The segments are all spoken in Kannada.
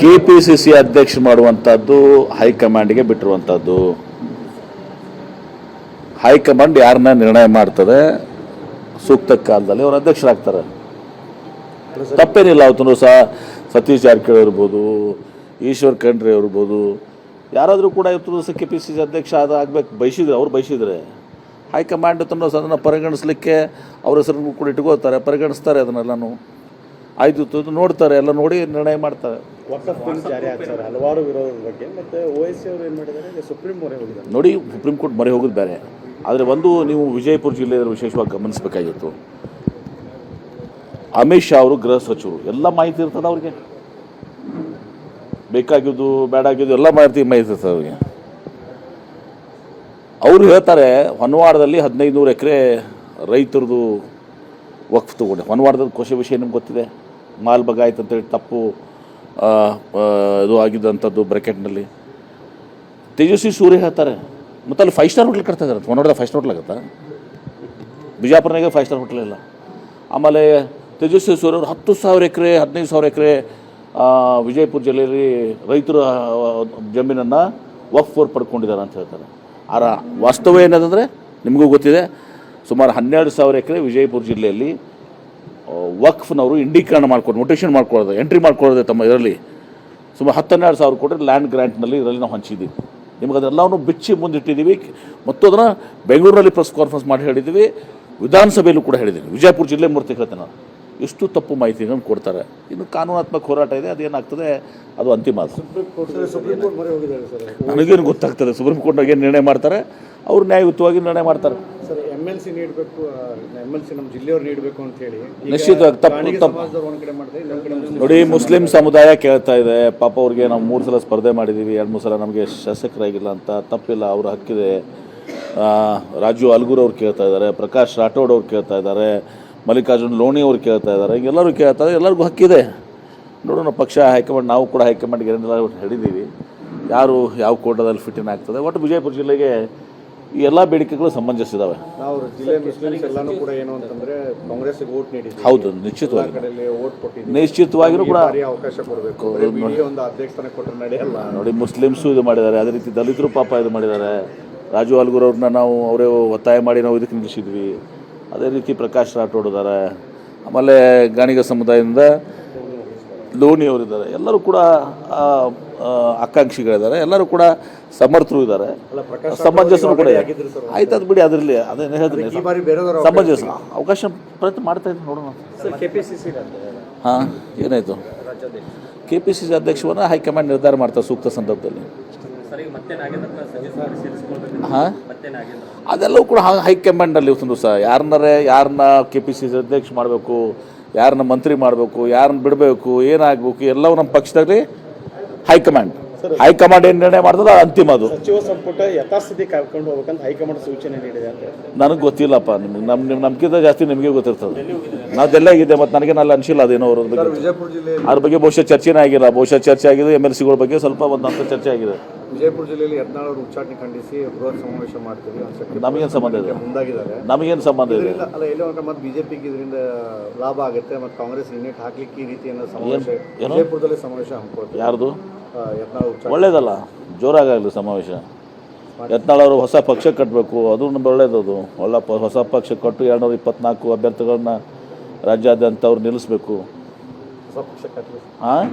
KPCC ಅಧ್ಯಕ್ಷ ಮಾಡುವಂಥದ್ದು ಹೈಕಮಾಂಡ್ಗೆ ಬಿಟ್ಟಿರುವಂಥದ್ದು. ಹೈಕಮಾಂಡ್ ಯಾರನ್ನ ನಿರ್ಣಯ ಮಾಡ್ತದೆ ಸೂಕ್ತ ಕಾಲದಲ್ಲಿ ಅವರು ಅಧ್ಯಕ್ಷರಾಗ್ತಾರೆ. ತಪ್ಪೇನಿಲ್ಲ. ಅವತ್ತು ಸಹ ಸತೀಶ್ ಜಾರಕಿಹೊಳಿ ಇರ್ಬೋದು, ಈಶ್ವರ್ ಖಂಡ್ರೆ ಇರ್ಬೋದು, ಯಾರಾದರೂ ಕೂಡ ಇವತ್ತು ದಿವಸ KPCC ಅಧ್ಯಕ್ಷ ಆಗಬೇಕು ಅವ್ರು ಬಯಸಿದ್ರೆ ಹೈಕಮಾಂಡ್ ಅದನ್ನು ಪರಿಗಣಿಸಲಿಕ್ಕೆ ಅವ್ರ ಹೆಸರನ್ನು ಕೂಡ ಇಟ್ಕೋತಾರೆ, ಪರಿಗಣಿಸ್ತಾರೆ. ಅದನ್ನೆಲ್ಲನೂ ಆಯ್ತು ನೋಡ್ತಾರೆ, ಎಲ್ಲ ನೋಡಿ ನಿರ್ಣಯ ಮಾಡ್ತಾರೆ. ಹಲವಾರು ವಿರೋಧದ ಬಗ್ಗೆ ಮತ್ತೆ OIC ಅವರು ಏನು ಮಾಡಿದ್ದಾರೆ, ಸುಪ್ರೀಂ ಮೊರೆ ಹೋಗಿದ್ದಾರೆ. ನೋಡಿ, ಸುಪ್ರೀಂ ಕೋರ್ಟ್ ಮೊರೆ ಹೋಗೋದು ಬೇರೆ. ಆದರೆ ಒಂದು ನೀವು ವಿಜಯಪುರ ಜಿಲ್ಲೆಯಲ್ಲಿ ವಿಶೇಷವಾಗಿ ಗಮನಿಸಬೇಕಾಗಿತ್ತು. ಅಮಿತ್ ಶಾ ಅವರು ಗೃಹ ಸಚಿವರು, ಎಲ್ಲ ಮಾಹಿತಿ ಇರ್ತದೆ ಅವ್ರಿಗೆ. ಬೇಕಾಗಿದ್ದು ಬೇಡಾಗಿದ್ದು ಎಲ್ಲ ಮಾಹಿತಿ ಇರ್ತದೆ ಅವ್ರಿಗೆ. ಅವರು ಹೇಳ್ತಾರೆ ಹೊನ್ನವಾಡದಲ್ಲಿ 1500 ಎಕರೆ ರೈತರದು ವಕ್ಫ್ ತಗೊಂಡೆ. ಹೊನ್ನವಾಡದ ವಿಷಯ ನಿಮ್ಗೆ ಗೊತ್ತಿದೆ. ಮಾಲ್ಬಗ ಆಯ್ತು ಅಂತೇಳಿ ತಪ್ಪು ಇದು ಆಗಿದ್ದಂಥದ್ದು ಬ್ರ್ಯಾಕೆಟ್ನಲ್ಲಿ. ತೇಜಸ್ವಿ ಸೂರ್ಯ ಹೇಳ್ತಾರೆ ಮತ್ತು ಅಲ್ಲಿ 5 ಸ್ಟಾರ್ ಹೋಟ್ಲ್ ಕಟ್ತಾ ಇದ್ದಾರೆ. ಹೊನ್ನವಾಡದ 5 ಸ್ಟಾರ್ ಹೋಟ್ಲ್ ಆಗುತ್ತಾ? ಬಿಜಾಪುರನಾಗೆ 5 ಸ್ಟಾರ್ ಹೋಟ್ಲ್ ಇಲ್ಲ. ಆಮೇಲೆ ತೇಜಸ್ವಿ ಸೂರ್ಯ ಅವರು 10,000 ಎಕರೆ 15,000 ಎಕರೆ ವಿಜಯಪುರ ಜಿಲ್ಲೆಯಲ್ಲಿ ರೈತರ ಜಮೀನನ್ನು ವಕ್ಫ್ ಪಡ್ಕೊಂಡಿದ್ದಾರೆ ಅಂತ ಹೇಳ್ತಾರೆ. ಆರ ವಾಸ್ತವ ಏನಂದರೆ ನಿಮಗೂ ಗೊತ್ತಿದೆ. ಸುಮಾರು 12,000 ಎಕರೆ ವಿಜಯಪುರ ಜಿಲ್ಲೆಯಲ್ಲಿ ವಕ್ಫ್ನವರು ಇಂಡೀಕರಣ ಮಾಡ್ಕೊಂಡು ನೋಟೇಷನ್ ಮಾಡ್ಕೊಳ್ಳೋದು, ಎಂಟ್ರಿ ಮಾಡ್ಕೊಳ್ಳೋದು ತಮ್ಮ ಇದರಲ್ಲಿ ಸುಮಾರು 10-12,000 ಕೋಟಿ ಲ್ಯಾಂಡ್ ಗ್ರ್ಯಾಂಟ್ನಲ್ಲಿ ಇದರಲ್ಲಿ ನಾವು ಹಂಚಿದ್ದೀವಿ. ನಿಮಗೆ ಅದೆಲ್ಲವನ್ನು ಬಿಚ್ಚಿ ಮುಂದಿಟ್ಟಿದ್ದೀವಿ. ಮತ್ತು ಅದನ್ನು ಬೆಂಗಳೂರಲ್ಲಿ ಪ್ರೆಸ್ ಕಾನ್ಫರೆನ್ಸ್ ಮಾಡಿ ಹೇಳಿದ್ದೀವಿ, ವಿಧಾನಸಭೆಯಲ್ಲೂ ಕೂಡ ಹೇಳಿದ್ದೀವಿ. ವಿಜಯಪುರ ಜಿಲ್ಲೆ ಮೂರ್ತಿ ಹೇಳ್ತೇನೆ ನಾನು. ಇಷ್ಟು ತಪ್ಪು ಮಾಹಿತಿಗಳನ್ನು ಕೊಡ್ತಾರೆ. ಇನ್ನು ಕಾನೂನಾತ್ಮಕ ಹೋರಾಟ ಇದೆ, ಅದೇನಾಗ್ತದೆ ಅದು ಅಂತಿಮ. ಅದು ನನಗೇನು ಗೊತ್ತಾಗ್ತದೆ. ಸುಪ್ರೀಂ ಕೋರ್ಟ್ನಾಗ ಏನು ನಿರ್ಣಯ ಮಾಡ್ತಾರೆ ಅವರು ನ್ಯಾಯಯುತವಾಗಿ ನಿರ್ಣಯ ಮಾಡ್ತಾರೆ. ಸರ್, MLC ನೀಡಬೇಕು, MLC ನಮ್ಮ ಜಿಲ್ಲೆಯವರು ನೀಡಬೇಕು ಅಂತ ಹೇಳಿ ನಿಶ್ಚಿತವಾಗಿ ತಪ್ಪು. ನೋಡಿ, ಮುಸ್ಲಿಂ ಸಮುದಾಯ ಕೇಳ್ತಾ ಇದೆ. ಪಾಪ ಅವ್ರಿಗೆ ನಾವು 3 ಸಲ ಸ್ಪರ್ಧೆ ಮಾಡಿದ್ದೀವಿ, 2-3 ಸಲ ನಮಗೆ ಶಾಸಕರಾಗಿಲ್ಲ ಅಂತ. ತಪ್ಪಿಲ್ಲ, ಅವ್ರ ಹಕ್ಕಿದೆ. ರಾಜು ಅಲ್ಗೂರ್ ಅವ್ರು ಕೇಳ್ತಾ ಇದ್ದಾರೆ, ಪ್ರಕಾಶ್ ರಾಠೋಡ್ ಅವ್ರು ಕೇಳ್ತಾ ಇದ್ದಾರೆ, ಮಲ್ಲಿಕಾರ್ಜುನ್ ಲೋಣಿ ಅವ್ರು ಕೇಳ್ತಾ ಇದ್ದಾರೆ. ಎಲ್ಲರೂ ಕೇಳ್ತಾರೆ, ಎಲ್ಲರಿಗೂ ಹಕ್ಕಿದೆ. ನೋಡೋಣ, ಪಕ್ಷ ಹೈಕಮಾಂಡ್, ನಾವು ಕೂಡ ಹೈಕಮಾಂಡ್ಗೆ ಏನೆಲ್ಲ ಹೇಳಿದ್ದೀವಿ, ಯಾರು ಯಾವ ಕೋಟದಲ್ಲಿ ಫಿಟ್ಟಿಂಗ್ ಆಗ್ತದೆ. ಒಟ್ಟು ವಿಜಯಪುರ ಜಿಲ್ಲೆಗೆ ಈ ಎಲ್ಲ ಬೇಡಿಕೆಗಳು ಸಮಂಜಸಿದ್ದಾವೆ. ನಾವು ಜಿಲ್ಲೆ ಮುಸ್ಲಿಮ್ಸ್ ಎಲ್ಲಾನು ಕೂಡ ಏನು ಅಂತಂದ್ರೆ ಕಾಂಗ್ರೆಸ್ಗೆ ವೋಟ್ ನೀಡಿದ್ದೀವಿ. ಹೌದು, ನಿಶ್ಚಿತವಾಗಿ ನಿಶ್ಚಿತವಾಗಿಯೂ ಕೂಡ ಅವಕಾಶ ಕೊಡಬೇಕು. ಒಂದು ಅಧ್ಯಕ್ಷತೆ ಕೊಟ್ಟರೆ ನಡೆಯಲ್ಲ. ನೋಡಿ, ಮುಸ್ಲಿಮ್ಸು ಇದು ಮಾಡಿದ್ದಾರೆ, ಅದೇ ರೀತಿ ದಲಿತರು ಪಾಪ ಇದು ಮಾಡಿದ್ದಾರೆ. ರಾಜು ಅಲ್ಗೂರ್ ಅವ್ರನ್ನ ನಾವು ಅವರೇ ಒತ್ತಾಯ ಮಾಡಿ ನಾವು ಇದಕ್ಕೆ ನಿಲ್ಲಿಸಿದ್ವಿ. ಅದೇ ರೀತಿ ಪ್ರಕಾಶ್ ರಾಠೋಡ್ ಇದ್ದಾರೆ, ಆಮೇಲೆ ಗಾಣಿಗ ಸಮುದಾಯದಿಂದ ಲೋಣಿ ಅವರಿದ್ದಾರೆ. ಎಲ್ಲರೂ ಕೂಡ ಆಕಾಂಕ್ಷಿಗಳಿದ್ದಾರೆ, ಎಲ್ಲರೂ ಕೂಡ ಸಮರ್ಥರು ಇದ್ದಾರೆ, ಸಮಂಜಸರು ಕೂಡ. ಆಯ್ತು, ಅದು ಬಿಡಿ, ಅದರಲ್ಲಿ ಅದೇನು ಹೇಳ್ತೀನಿ, ಸಮಂಜಸ ಅವಕಾಶ ಪ್ರಯತ್ನ ಮಾಡ್ತಾ ಇದ್ದೀನಿ. ನೋಡೋಣ. ಹಾಂ, ಏನಾಯಿತು? KPCC ಅಧ್ಯಕ್ಷವನ್ನು ಹೈಕಮಾಂಡ್ ನಿರ್ಧಾರ ಮಾಡ್ತಾರೆ ಸೂಕ್ತ ಸಂದರ್ಭದಲ್ಲಿ. ಹಾಂ, ಅದೆಲ್ಲವೂ ಕೂಡ ಹೈಕಮಾಂಡಲ್ಲಿ ಒಂದು ದಿವಸ ಯಾರನ್ನ KPCC ಅಧ್ಯಕ್ಷ ಮಾಡಬೇಕು, ಯಾರನ್ನ ಮಂತ್ರಿ ಮಾಡಬೇಕು, ಯಾರನ್ನ ಬಿಡಬೇಕು, ಏನಾಗಬೇಕು, ಎಲ್ಲವೂ ನಮ್ಮ ಪಕ್ಷದಲ್ಲಿ ಹೈಕಮಾಂಡ್ ಏನು ನಿರ್ಣಯ ಮಾಡ್ತದೆ ಅಂತಿಮ. ಅದು ಸಚಿವ ಸಂಪುಟ ಯಥಾಸ್ಥಿತಿ ಕಾಯ್ಕೊಂಡು ಹೋಗ್ಬೇಕಂತ ಹೈಕಮಾಂಡ್ ಸೂಚನೆ ನೀಡಿದೆ ಅಂತ. ನನಗೆ ಗೊತ್ತಿಲ್ಲಪ್ಪ. ನಮ್ಗಿಂತ ಜಾಸ್ತಿ ನಿಮಗೆ ಗೊತ್ತಿರ್ತದೆ. ನಾವು ಜಲ್ಲಾಗಿದೆ, ಮತ್ತು ನನಗೇನು ಅಲ್ಲಿ ಅನಿಸಿಲ್ಲ ಅದೇನೋ ಅವ್ರ ಬಗ್ಗೆ. ವಿಜಯಪುರ ಜಿಲ್ಲೆ ಅದ್ರ ಬಗ್ಗೆ ಬಹುಶಃ ಚರ್ಚೆನೇ ಆಗಿಲ್ಲ. ಬಹುಶಃ ಚರ್ಚೆ ಆಗಿದೆ, MLCಗಳ ಬಗ್ಗೆ ಸ್ವಲ್ಪ ಒಂದು ಚರ್ಚೆ ಆಗಿದೆ. ವಿಜಯಪುರ ಜಿಲ್ಲೆಯಲ್ಲಿ 14 ಉಚ್ಚಾಟನೆ ಖಂಡಿಸಿ ಬೃಹತ್ ಸಮಾವೇಶ ಮಾಡ್ತೀವಿ. ನಮಗೇನು ಸಂಬಂಧ ಇದೆ? ಮುಂದಾಗಿದ್ದಾರೆ. ನಮಗೇನು ಸಂಬಂಧ ಇದೆ? ಅಲ್ಲ, ಎಲ್ಲೋ ಮತ್ತೆ ಬಿಜೆಪಿಗೆ ಇದರಿಂದ ಲಾಭ ಆಗುತ್ತೆ, ಮತ್ತು ಕಾಂಗ್ರೆಸ್ ಯೂನಿಟ್ ಹಾಕ್ಲಿಕ್ಕೆ ಈ ರೀತಿಯ ಸಮಾವೇಶ ವಿಜಯಪುರದಲ್ಲಿ ಸಮಾವೇಶ ಹಮ್ಮಿಕೊಳ್ತಾರೆ. ಯಾರ್ದು? ಒಳ್ಳೇದಲ್ಲ, ಜೋರಾಗಲಿ ಸಮಾವೇಶ. ಯತ್ನಾಳ್ ಅವರು ಹೊಸ ಪಕ್ಷ ಕಟ್ಟಬೇಕು, ಅದು ಒಳ್ಳೇದದು. ಹೊಸ ಪಕ್ಷ ಕಟ್ಟು 224 ಅಭ್ಯರ್ಥಿಗಳನ್ನ ರಾಜ್ಯಾದ್ಯಂತ ಅವ್ರು ನಿಲ್ಲಿಸಬೇಕು. ಹಾಂ,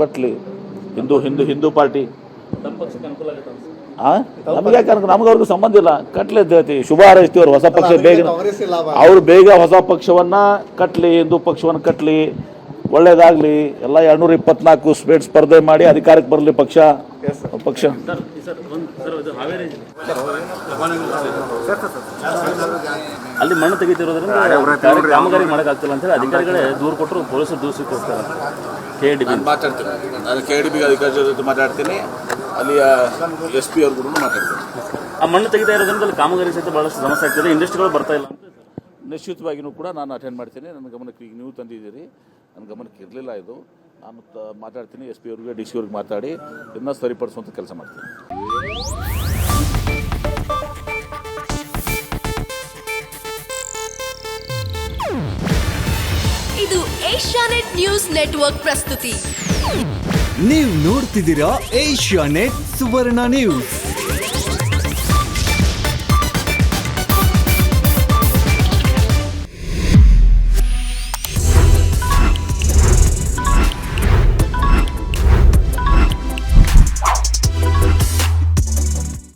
ಕಟ್ಟಲಿ. ಹಿಂದೂ ಪಾರ್ಟಿ. ಹಾಂ, ನಮಗೆ ಯಾಕೆ ನಮ್ಗೆ ಅವ್ರಿಗೆ ಸಂಬಂಧ ಇಲ್ಲ. ಕಟ್ಲಿ ಅಂತ ಹೇಳ್ತೀವಿ, ಶುಭ ಹಾರೈಸ್ತೀವಿ. ಅವ್ರು ಹೊಸ ಪಕ್ಷ ಬೇಗ ಹೊಸ ಪಕ್ಷವನ್ನು ಕಟ್ಟಲಿ, ಹಿಂದೂ ಪಕ್ಷವನ್ನು ಕಟ್ಟಲಿ, ಒಳ್ಳೇದಾಗಲಿ. ಎಲ್ಲ 224 ಸ್ಪರ್ಧೆ ಮಾಡಿ ಅಧಿಕಾರಕ್ಕೆ ಬರಲಿ ಪಕ್ಷ. ಅಲ್ಲಿ ಮಣ್ಣು ತೆಗಿತಿರೋದ್ರಿಂದ ಕಾಮಗಾರಿ ಮಾಡೋಕ್ಕಾಗ್ತಿಲ್ಲ ಅಂತೇಳಿ ಅಧಿಕಾರಿಗಳೇ ದೂರು ಕೊಟ್ಟರು, ಪೊಲೀಸರು ದೂರು ಸಿಕ್ಕಿರ್ತಾರೆ. ಮಾತಾಡ್ತೀನಿ, ನಾನು KDB ಅಧಿಕಾರಿಗಳ ಜೊತೆ ಮಾತಾಡ್ತೀನಿ, ಅಲ್ಲಿ SP ಅವ್ರ ಕೂಡ ಮಾತಾಡ್ತೀನಿ. ಆ ಮಣ್ಣು ತೆಗಿತಾ ಇರೋದ್ರಿಂದ ಅಲ್ಲಿ ಕಾಮಗಾರಿ ಸಹಿತ ಭಾಳಷ್ಟು ಸಮಸ್ಯೆ ಆಗ್ತದೆ, ಇಂಡಸ್ಟ್ರಿಗಳು ಬರ್ತಾ ಇಲ್ಲ ಅಂತ. ನಿಶ್ಚಿತವಾಗಿಯೂ ಕೂಡ ನಾನು ಅಟೆಂಡ್ ಮಾಡ್ತೀನಿ. ನನ್ನ ಗಮನಕ್ಕೆ ಈಗ ನೀವು ತಂದಿದ್ದೀರಿ, ನನ್ನ ಗಮನಕ್ಕೆ ಇರಲಿಲ್ಲ ಇದು. ನಾನು ಮಾತಾಡ್ತೀನಿ, SP ಅವ್ರಿಗೆ, DC ಅವ್ರಿಗೆ ಮಾತಾಡಿ ಇನ್ನೂ ಸರಿಪಡಿಸುವಂಥ ಕೆಲಸ ಮಾಡ್ತೀನಿ. ಇದು ಏಷ್ಯಾನೆಟ್ ನ್ಯೂಸ್ ನೆಟ್ವರ್ಕ್ ಪ್ರಸ್ತುತಿ. ನೀವು ನೋಡ್ತಿದ್ದೀರಾ ಏಷ್ಯಾ ನೆಟ್ ಸುವರ್ಣ ನ್ಯೂಸ್.